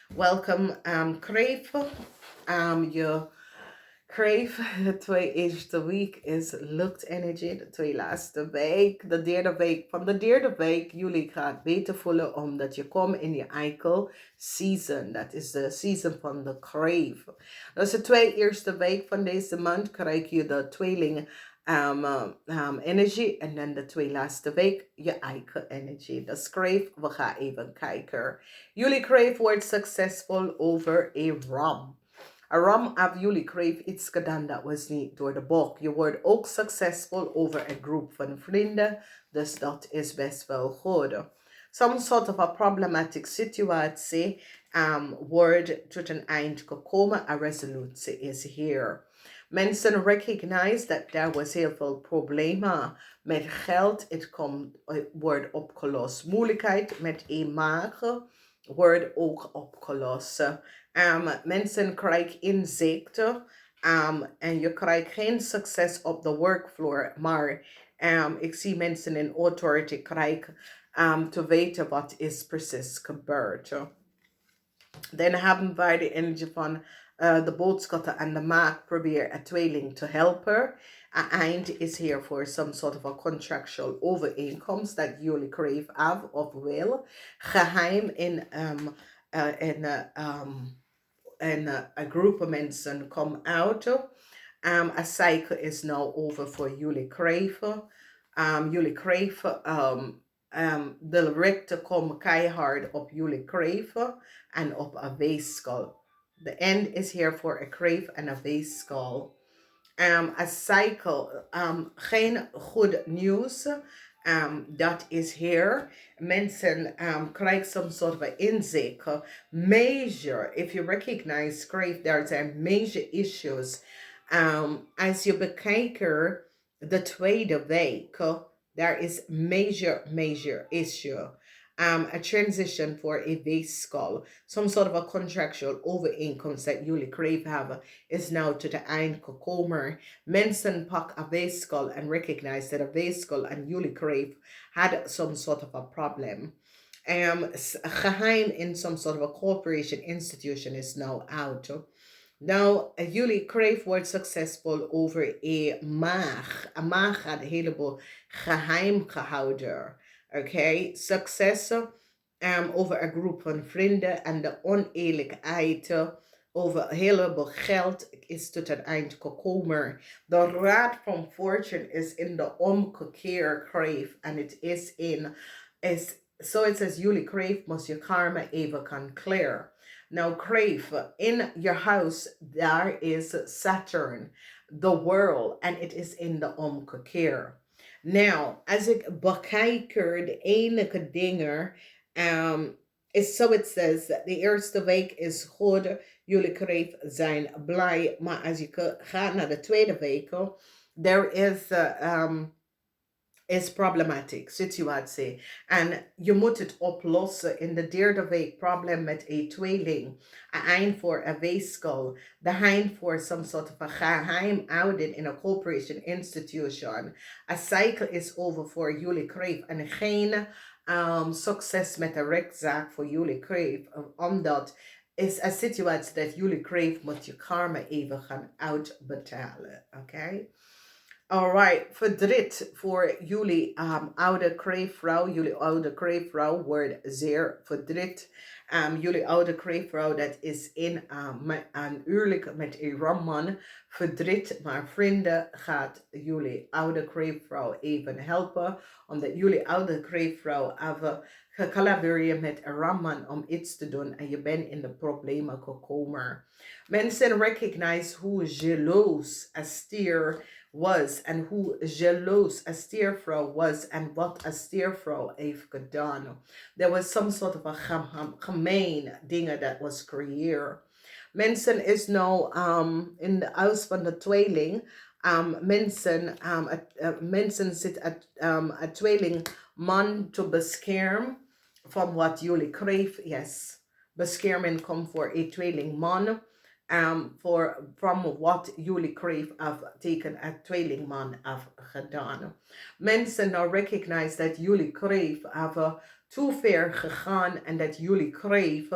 Welkom, Kreeft. Je Kreeft, de twee eerste week is luchtenergie. De twee laatste week, de derde week. Van de derde week, jullie gaat beter voelen omdat je komt in je eikel season. Dat is de season van de Kreeft. Dus de twee eerste week van deze maand krijg je de tweeling energie. En dan de twee laatste week je eigen energie. Dus Kreeft, we gaan even kijken. Jullie Kreeft wordt succesvol over a ram. Aram have jullie Kreeft iets gedaan dat was niet door de boek. Je wordt ook succesvol over een groep van vrienden, dus dat is best wel goed. Some sort of a problematic situatie wordt tot een eind gekomen. A resolutie is here. Mensen recognize dat er was heel veel problemen met geld. Het wordt opgelost. Moeilijkheid met een maag wordt ook opgelost. Mensen krijgen inzichten en je krijgt geen succes op de workvloer, maar ik zie mensen in authority krijgen te weten wat is precies gebeurd. Dan hebben wij de energie van de boodschappen en de maag proberen een tweeling te helpen. Een eind is hier voor some sort of a contractual overeenkomst dat jullie Kreeft have of wil. Geheim in a group of mensen come out. A cycle is now over for jullie Kreeft. Jullie Kreeft, de rechten komen keihard op jullie Kreeft en op een weeskal. The end is here for a Kreeft and a weeskal. A cycle, geen goed nieuws. That is here. Mensen krijgen some sort of an inzicht. Major, if you recognize Kreeft, there's a major issues. Als je bekijkt de tweede week, there is major issue. A transition for a weeskal, some sort of a contractual overeenkomst that jullie Kreeft have is now to the eind gekomen. Mensen pak a weeskal and recognize that a weeskal and jullie Kreeft had some sort of a problem. Geheim in some sort of a corporation institution is now out. Nou, jullie Kreeft wordt succesvol over een maag. Een maag had een heleboel geheim gehouden. Okay, succes over een groep van vrienden en de oneerlijkheid over een heleboel geld is tot een eind gekomen. De raad van fortune is in de omgekeerde Kreeft en het is so it says jullie Kreeft must je karma even kan clear. Now, Kreeft, in your house, there is Saturn, the world, and it is in the omgekeer. Now, als ik bekijk de enige dingen, is so it says, de eerste week is goed, jullie Kreeft zijn blij, maar als je gaat naar de tweede week, there is problematic situatie. En je moet het oplossen in de derde week. Probleem met een tweeling. Een eind voor een weeskal. De eind voor some sort of a geheimhouding in a corporation institution. A cycle is over voor jullie Kreeft. En geen succes met de rechtszaak voor jullie Kreeft. Omdat is een situatie dat jullie Kreeft moet je karma even gaan uitbetalen. Oké? Alright, verdriet voor jullie oude Kreeftvrouw. Jullie oude Kreeftvrouw wordt zeer verdriet. Jullie oude Kreeftvrouw dat is in een huwelijk met een ramman. Verdriet, maar vrienden gaat jullie oude Kreeftvrouw even helpen. Omdat jullie oude Kreeftvrouw hebben gecollaboreerd met een ramman om iets te doen. En je bent in de problemen gekomen. Mensen recognize hoe jaloers een stier was and who jaloers a steervrouw was and what a steervrouw heeft gedaan. There was some sort of a gemeen dingen that was creëerd. Mensen is nou in de huis van de tweeling. Mensen zit een tweeling man te beschermen van wat jullie Kreeft. Yes, bescherming komt voor een tweeling man. from wat jullie kreeg aftekent het tweelingman afgedaan. Mensen nou recognize dat jullie kreeg have too ver gegaan en dat jullie kreeg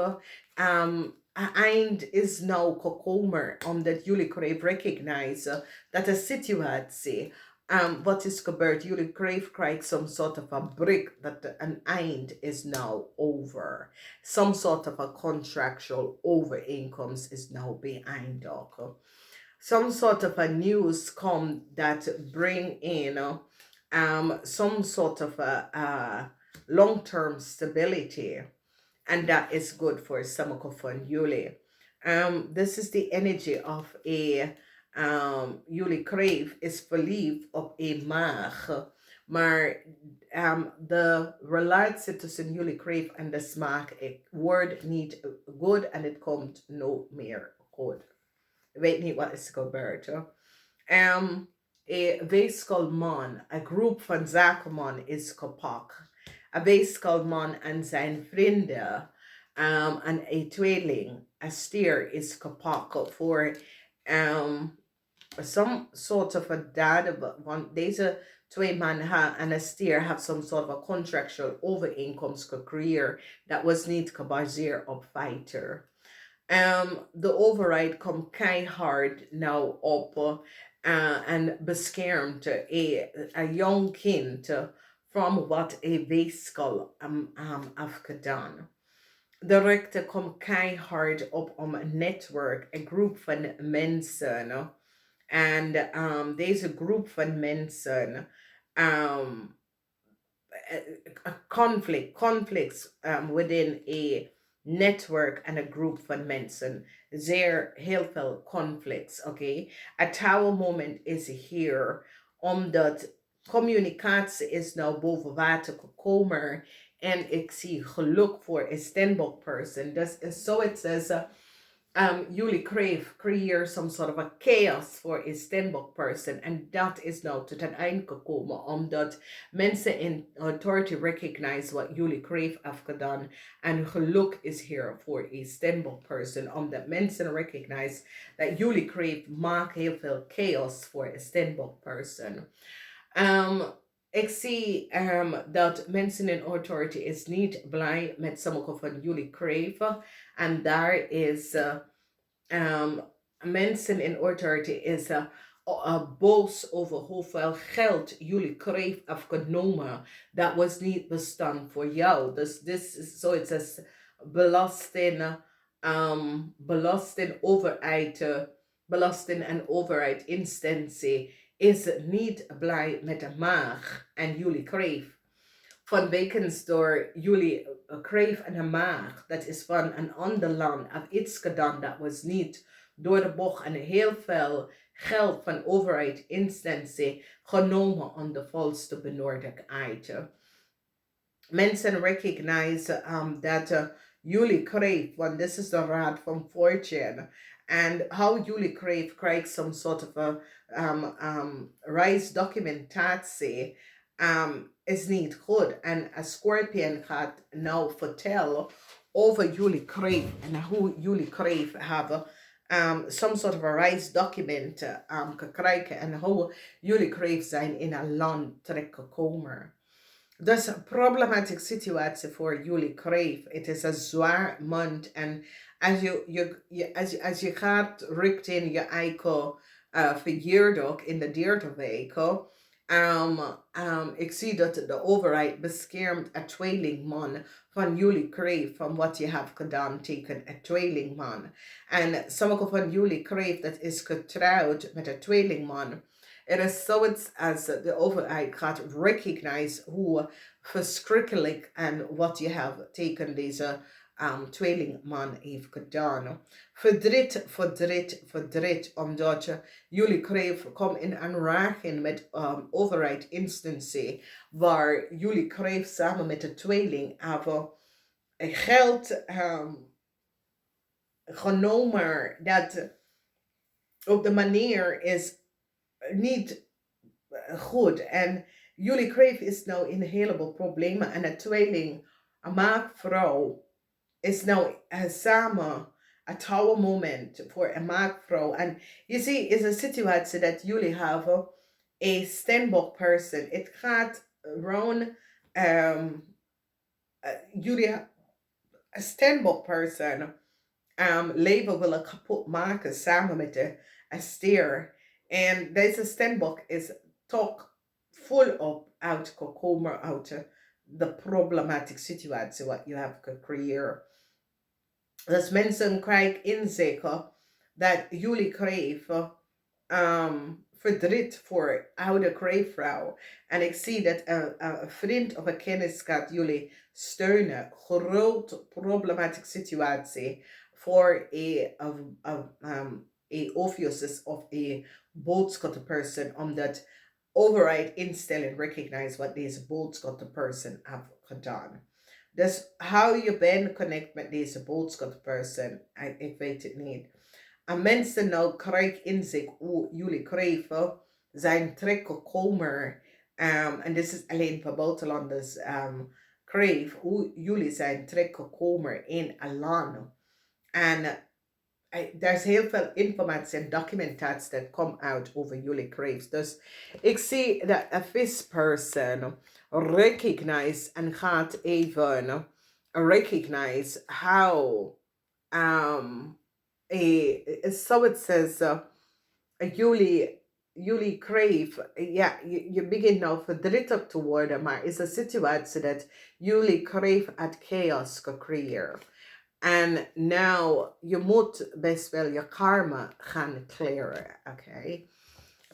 een eind is nou gekomen omdat jullie kreeg recognize dat de situatie wat is gebeurd, jullie krijgt some sort of a break that an end is now over. Some sort of a contractual overeenkomst is now behind us. Some sort of a news come that bring in some sort of a long-term stability, and that is good for Samakofan Yuli. This is the energy of a jullie kreeg is verliefd op een maag. Maar de relatie tussen jullie kreeg en de smaak wordt niet goed en het komt nooit meer goed. Ik weet niet wat is gebeurd. Een weeskalman, een groep van zakenman is kapot. Een weeskalman en zijn vrienden en een tweeling, een stier is kapot voor some sort of a dad, want deze twee mannen en een stier have some sort of a contractual overeenkomst gecreëerd dat was niet gebaseerd op feiten. De overheid komt keihard nou op en beschermt een jong kind van wat een weeskal afgedaan. De rechter komt keihard op om een netwerk, een groep van mensen. En deze groep van mensen, conflicts within a network en een groep van mensen. Zeer heel veel conflicts, oké. Het oude moment is hier, omdat communicatie is nou boven water gekomen. En ik zie geluk voor een standbook person. Dus so it says, jullie create some sort of a chaos for a standbook person. En dat is nou tot een eind gekomen, omdat mensen in authority recognize wat jullie crave heeft gedaan. En geluk is hier voor a standbook person, omdat mensen recognize dat jullie crave maakt heel veel chaos voor a standbook person. Ik zie dat mensen in authority is niet blij met sommige van jullie crave. En daar is mensen in authority is boos over hoeveel geld jullie kreeg afgenomen. Dat was niet bestaan voor jou. Dus dit is zoiets als belasting en overheid instantie is niet blij met de maag en jullie kreeg. Vanwege door jullie kreeg en de maag, dat is van een ander land, of iets gedaan dat was niet door de bocht en heel veel geld van overheid instantie genomen om de volste benodigdheid. Mensen recognize dat jullie kreeg, want this is the raad van fortune, and how jullie krijgt some sort of a reisdocumentatie is niet goed. En een scorpion gaat nou vertellen over jullie kreeg en hoe jullie kreeg hebben some sort of a reisdocument gekregen en hoe jullie kreeg zijn in een land terechtgekomen. Dus een problematische situatie voor jullie kreeg. Het is een zwaar maand en als je gaat richting je eigen verjaardag in de derde week, ik zie dat de overheid beschermt een tweelingman van jullie kreeg van wat je hebt gedaan tegen een tweelingman. En sommige van jullie kreeg dat is getrouwd met een tweelingman. Het is zoiets als de overheid gaat recognize hoe verschrikkelijk en wat je hebt tegen deze tweelingman heeft gedaan. Verdriet, omdat jullie kreeg komt in aanraking met overheidsinstantie, waar jullie kreeg samen met de tweeling hebben geld genomen dat op de manier is niet goed. En jullie kreeg is nou in een heleboel problemen en een tweeling, een maagvrouw, is nou samen a tower moment voor een maakvrouw. En je ziet, is een situatie dat jullie hebben, a Stenbock person. Het gaat rond, jullie, een Stenbock person, leven willen kapot maken samen met de steer. En deze Stenbock is toch volop uitgekomen uit de problematische situatie wat je hebt gecreëerd. Dus mensen krijgen inzicht dat jullie krijgen verdriet voor oude kreefvrouw. En ik zie dat een vriend of een kennis gaat jullie steunen. Groot problematische situatie voor a obvious of a boodschapper person, omdat override instelling recognize wat deze boodschapper person heeft gedaan. Dus how je bent connect met deze boodschapper person, ik weet het niet. En mensen nou krijgen inzicht hoe jullie krijgen zijn trekken komen. En dit is alleen voor buitenlanders. Kreeft hoe jullie zijn trekken komen in een land. En er is heel veel informatie en documentatie dat komt uit over jullie kreeft. Dus ik zie dat een visperson recognize en gaat even recognize how so it says jullie kreeft, ja, je begint nou verdrietig te worden, maar is een situatie dat jullie kreeft uit chaos gecreëerd. En nou, je moet best wel je karma gaan clearen, oké?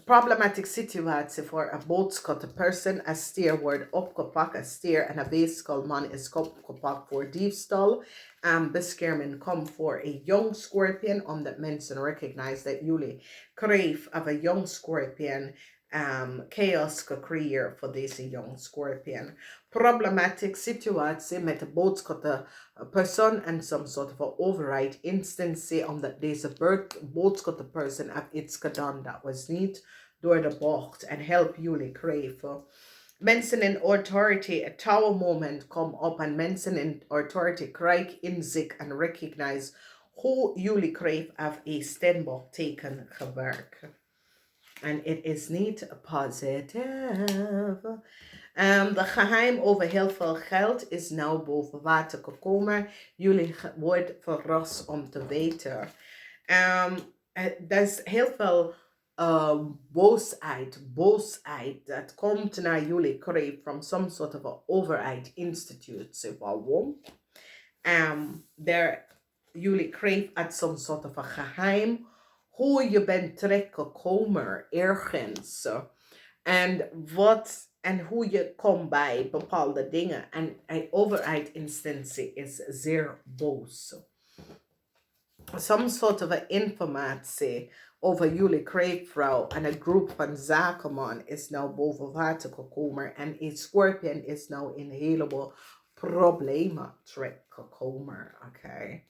Problematic situatie voor een boodschapper person. Een stier wordt opgepakt. Een stier en een weeskalman is opgepakt voor diefstal. Bescherming komt voor een young scorpion, omdat mensen recognize dat jullie kreeft of een young scorpion chaos gecreëerd voor deze young scorpion. Problematic situatie met de boodschapper persoon en some sort of a override instantie, omdat deze boodschapper person heeft iets gedaan dat was niet door de bocht en help jullie kreven. Mensen in authority, a tower moment come op en mensen in authority krijgen inzicht en recognize hoe jullie kreef af a Stenbock teken gewerkt. En het is niet positief. De geheim over heel veel geld is nou boven water gekomen. Jullie worden verrast om te weten. Er is heel veel boosheid dat komt naar jullie kreeg from some sort of a overheid institute. Waarom? Jullie kreeg uit some sort of a geheim hoe je bent terechtgekomen ergens. En hoe je komt bij bepaalde dingen. En een overheidsinstantie is zeer boos. Some sort of informatie over jullie kreefvrouw en een groep van zakenman is nou boven water gekomen. En een scorpion is nou in een heleboel problemen terechtgekomen. Oké.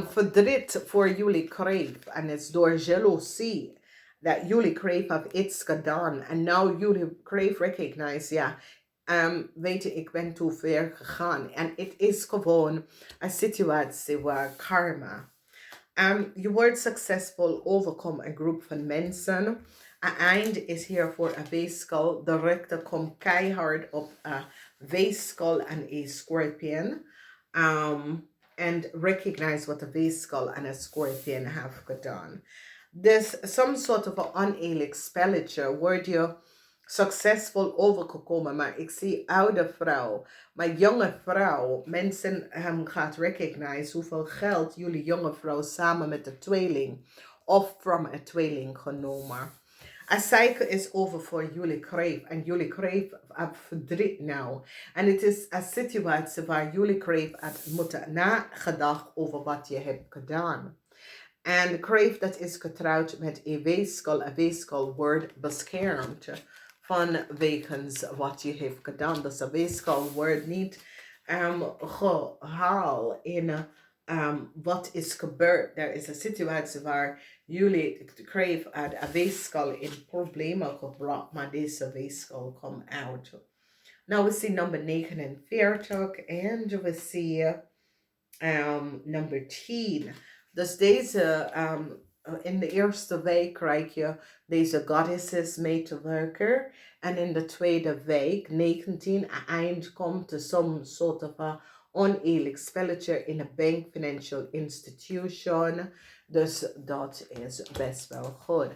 Verdriet voor jullie kreeft. En het is door jaloezie dat jullie kreeft heeft iets gedaan. En nou jullie kreeft recognize, ja, weet je, ik ben te ver gegaan. En het is gewoon een situatie waar karma. Je wordt succesvol overkomen een groep van mensen. Een eind is hier voor een weeskal. De rechter komt keihard op een weeskal en een scorpion. And recognize what a weeskal en een scorpion have gedaan. Dus some sort of een oneerlijk spelletje word je succesvol overgekomen. Maar ik zie oude vrouw, maar jonge vrouw. Mensen gaat recognize hoeveel geld jullie jonge vrouw samen met de tweeling of from een tweeling genomen. Een cycle is over voor jullie kreeft. En jullie kreeft heeft verdriet nou. En het is een situatie waar jullie kreeft moeten nagedacht over wat je hebt gedaan. En de kreeft dat is getrouwd met een weeskal wordt beschermd vanwegens wat je heeft gedaan. Dus een weeskal wordt niet gehaald in wat is gebeurd. Er is een situatie waar jullie kreeft uit een weeskal in problemen gebracht, maar deze weeskal komt uit. Nou, we zien nummer 49 en we zien nummer 10. Dus in de eerste week krijg je deze goddesses mee te werken. En in de tweede week, 19, eind komt er some soort of oneerlijk spelletje in een bank financial institution. Dus dat is best wel goed.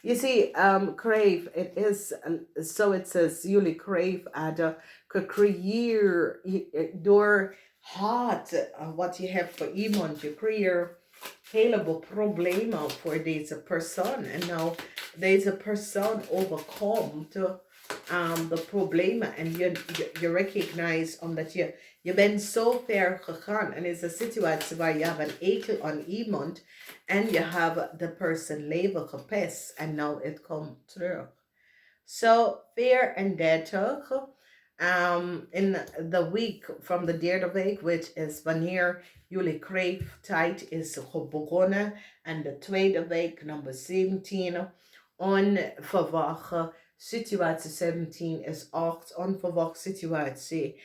You see, Crave, it is, so it says, jullie Crave hadden gecreëerd door haat, wat je hebt voor iemand. Je creëert heleboel problemen voor deze persoon. En nou, deze persoon overkomt de problemen. En je recognize, omdat je bent zo ver gegaan. En het is een situatie waar je hebt een ekel aan iemand. En je hebt de persoon leven gepest. En nou, het komt terug. So 34 in the week from the derde week, which is wanneer jullie kreeftijd is begonnen. En de tweede week, number 17, onverwachte situatie. 17 is 8, onverwachte situatie.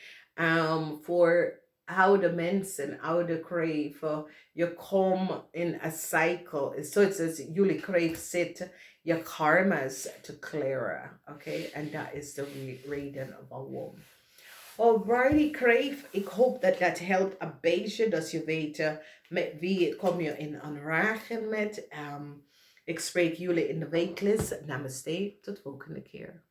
Voor oude mensen, oude kreven, je komt in een cycle. So it says jullie kreef zit your karmas to clear. Okay, and that is the reden waarom. Alrighty, Kreeft. Ik hoop dat dat helpt een beetje. Dat je weet met wie kom je in aanraking met. Ik spreek jullie in de weekles. Namaste. Tot volgende keer.